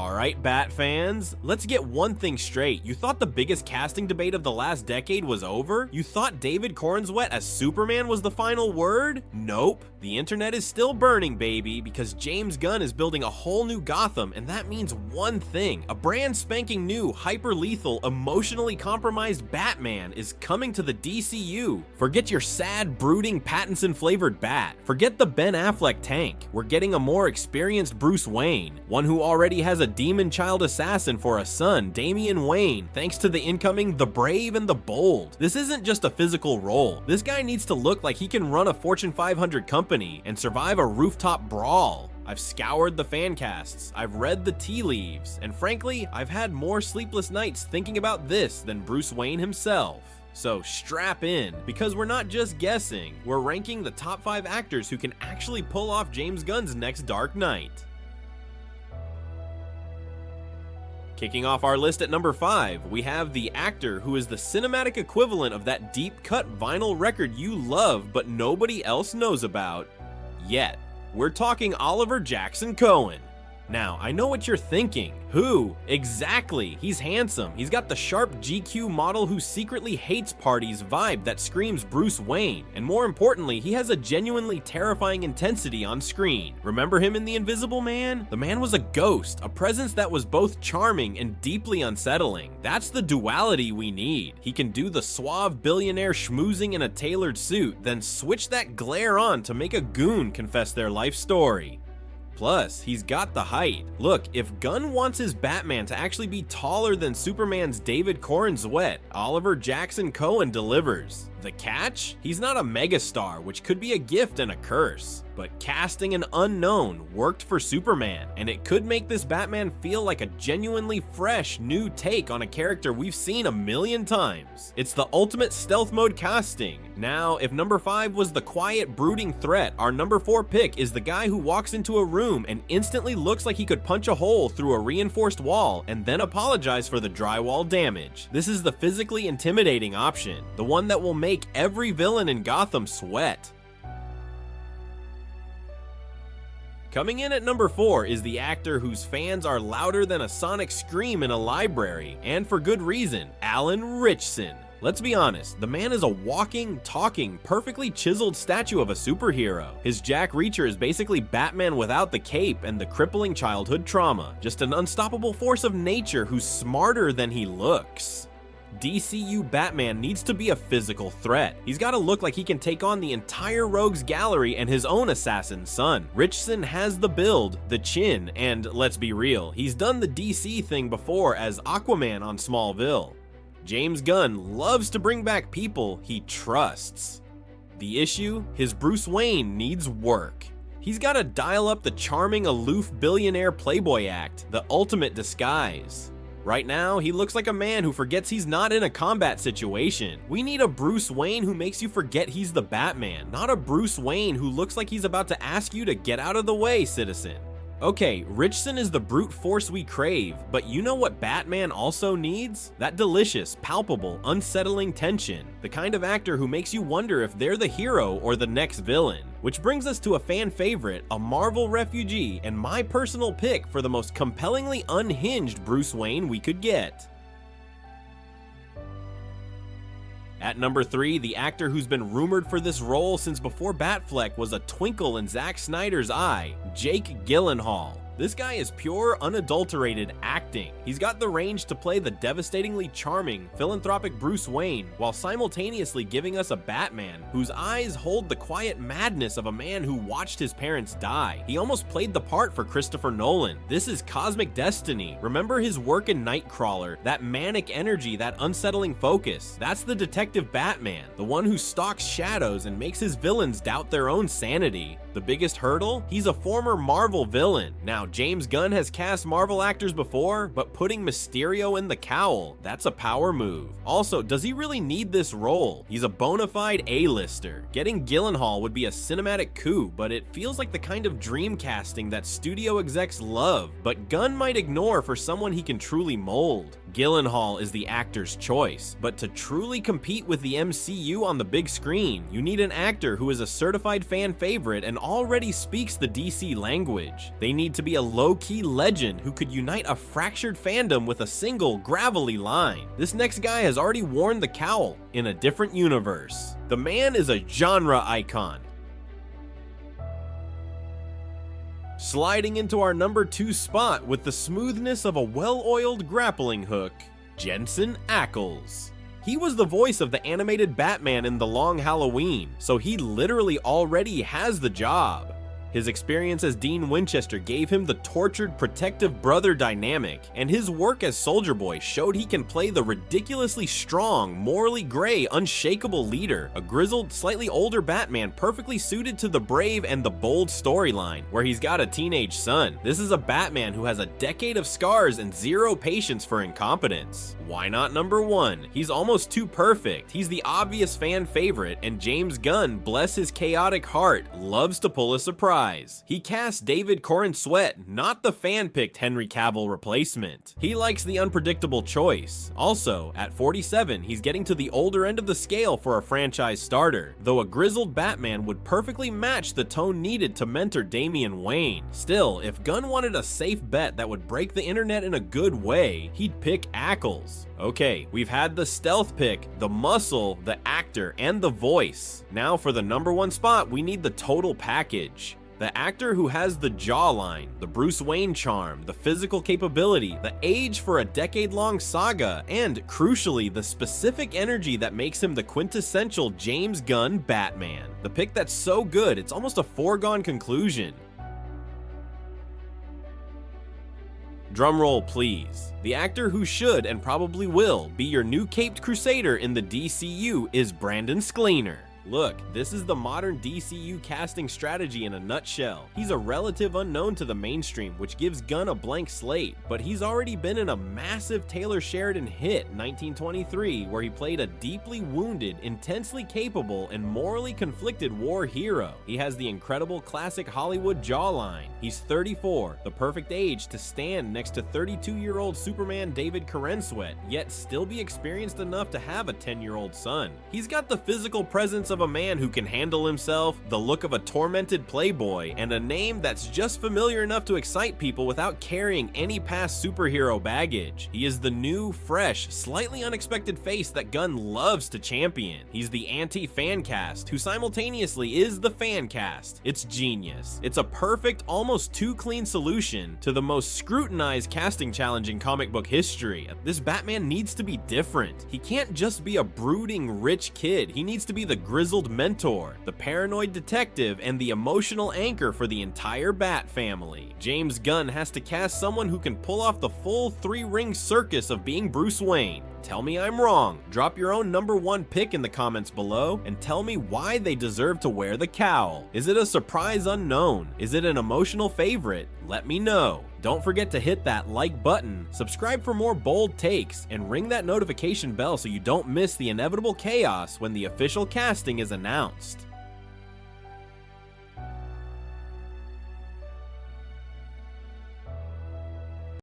Alright, Bat fans, let's get one thing straight. You thought the biggest casting debate of the last decade was over? You thought David Cornswet as Superman was the final word? Nope. The internet is still burning, baby, because James Gunn is building a whole new Gotham, and that means one thing. A brand spanking new, hyper-lethal, emotionally compromised Batman is coming to the DCU. Forget your sad, brooding, Pattinson-flavored Bat. Forget the Ben Affleck tank. We're getting a more experienced Bruce Wayne, one who already has a demon child assassin for a son, Damian Wayne, thanks to the incoming The Brave and the Bold. This isn't just a physical role. This guy needs to look like he can run a Fortune 500 company and survive a rooftop brawl. I've scoured the fan casts, I've read the tea leaves, and frankly, I've had more sleepless nights thinking about this than Bruce Wayne himself. So strap in, because we're not just guessing, we're ranking the top 5 actors who can actually pull off James Gunn's next Dark Knight. Kicking off our list at number 5, we have the actor who is the cinematic equivalent of that deep-cut vinyl record you love but nobody else knows about yet. We're talking Oliver Jackson Cohen. Now, I know what you're thinking. Who? Exactly. He's handsome. He's got the sharp GQ model who secretly hates parties vibe that screams Bruce Wayne. And more importantly, he has a genuinely terrifying intensity on screen. Remember him in The Invisible Man? The man was a ghost, a presence that was both charming and deeply unsettling. That's the duality we need. He can do the suave billionaire schmoozing in a tailored suit, then switch that glare on to make a goon confess their life story. Plus, he's got the height. Look, if Gunn wants his Batman to actually be taller than Superman's David Cornswet, Oliver Jackson Cohen delivers. The catch? He's not a megastar, which could be a gift and a curse. But casting an unknown worked for Superman, and it could make this Batman feel like a genuinely fresh, new take on a character we've seen a million times. It's the ultimate stealth mode casting. Now, if number 5 was the quiet, brooding threat, our number 4 pick is the guy who walks into a room and instantly looks like he could punch a hole through a reinforced wall and then apologize for the drywall damage. This is the physically intimidating option, the one that will make every villain in Gotham sweat. Coming in at number 4 is the actor whose fans are louder than a sonic scream in a library, and for good reason, Alan Ritchson. Let's be honest, the man is a walking, talking, perfectly chiseled statue of a superhero. His Jack Reacher is basically Batman without the cape and the crippling childhood trauma, just an unstoppable force of nature who's smarter than he looks. DCU Batman needs to be a physical threat. He's got to look like he can take on the entire Rogues Gallery and his own assassin son. Ritchson has the build, the chin, and let's be real, he's done the DC thing before as Aquaman on Smallville. James Gunn loves to bring back people he trusts. The issue? His Bruce Wayne needs work. He's got to dial up the charming, aloof billionaire playboy act, the ultimate disguise. Right now, he looks like a man who forgets he's not in a combat situation. We need a Bruce Wayne who makes you forget he's the Batman, not a Bruce Wayne who looks like he's about to ask you to get out of the way, citizen. Okay, Ritchson is the brute force we crave, but you know what Batman also needs? That delicious, palpable, unsettling tension. The kind of actor who makes you wonder if they're the hero or the next villain. Which brings us to a fan favorite, a Marvel refugee, and my personal pick for the most compellingly unhinged Bruce Wayne we could get. At number 3, the actor who's been rumored for this role since before Batfleck was a twinkle in Zack Snyder's eye, Jake Gyllenhaal. This guy is pure, unadulterated acting. He's got the range to play the devastatingly charming, philanthropic Bruce Wayne, while simultaneously giving us a Batman whose eyes hold the quiet madness of a man who watched his parents die. He almost played the part for Christopher Nolan. This is cosmic destiny. Remember his work in Nightcrawler, that manic energy, that unsettling focus. That's the detective Batman, the one who stalks shadows and makes his villains doubt their own sanity. The biggest hurdle? He's a former Marvel villain. Now, James Gunn has cast Marvel actors before, but putting Mysterio in the cowl, that's a power move. Also, does he really need this role? He's a bona fide A-lister. Getting Gyllenhaal would be a cinematic coup, but it feels like the kind of dream casting that studio execs love, but Gunn might ignore for someone he can truly mold. Gyllenhaal is the actor's choice, but to truly compete with the MCU on the big screen, you need an actor who is a certified fan favorite and already speaks the DC language. They need to be a low-key legend who could unite a fractured fandom with a single gravelly line. This next guy has already worn the cowl in a different universe. The man is a genre icon. Sliding into our number 2 spot with the smoothness of a well-oiled grappling hook, Jensen Ackles. He was the voice of the animated Batman in The Long Halloween, so he literally already has the job. His experience as Dean Winchester gave him the tortured, protective brother dynamic, and his work as Soldier Boy showed he can play the ridiculously strong, morally gray, unshakable leader, a grizzled, slightly older Batman perfectly suited to the brave and the bold storyline, where he's got a teenage son. This is a Batman who has a decade of scars and zero patience for incompetence. Why not number 1? He's almost too perfect. He's the obvious fan favorite, and James Gunn, bless his chaotic heart, loves to pull a surprise. He cast David Corenswet, not the fan-picked Henry Cavill replacement. He likes the unpredictable choice. Also, at 47, he's getting to the older end of the scale for a franchise starter, though a grizzled Batman would perfectly match the tone needed to mentor Damian Wayne. Still, if Gunn wanted a safe bet that would break the internet in a good way, he'd pick Ackles. Okay, we've had the stealth pick, the muscle, the actor, and the voice. Now for the number 1 spot, we need the total package. The actor who has the jawline, the Bruce Wayne charm, the physical capability, the age for a decade-long saga, and, crucially, the specific energy that makes him the quintessential James Gunn Batman. The pick that's so good, it's almost a foregone conclusion. Drumroll please. The actor who should and probably will be your new Caped Crusader in the DCU is Brandon Sklenar. Look, this is the modern DCU casting strategy in a nutshell. He's a relative unknown to the mainstream, which gives Gunn a blank slate, but he's already been in a massive Taylor Sheridan hit, 1923, where he played a deeply wounded, intensely capable, and morally conflicted war hero. He has the incredible classic Hollywood jawline. He's 34, the perfect age to stand next to 32-year-old Superman David Corenswet, yet still be experienced enough to have a 10-year-old son. He's got the physical presence of a man who can handle himself, the look of a tormented playboy, and a name that's just familiar enough to excite people without carrying any past superhero baggage. He is the new, fresh, slightly unexpected face that Gunn loves to champion. He's the anti-fan cast, who simultaneously is the fan cast. It's genius. It's a perfect, almost too clean solution to the most scrutinized casting challenge in comic book history. This Batman needs to be different. He can't just be a brooding, rich kid. He needs to be the grizzled mentor, the paranoid detective, and the emotional anchor for the entire Bat family. James Gunn has to cast someone who can pull off the full 3-ring circus of being Bruce Wayne. Tell me I'm wrong. Drop your own number 1 pick in the comments below and tell me why they deserve to wear the cowl. Is it a surprise unknown? Is it an emotional favorite? Let me know. Don't forget to hit that like button, subscribe for more bold takes, and ring that notification bell so you don't miss the inevitable chaos when the official casting is announced.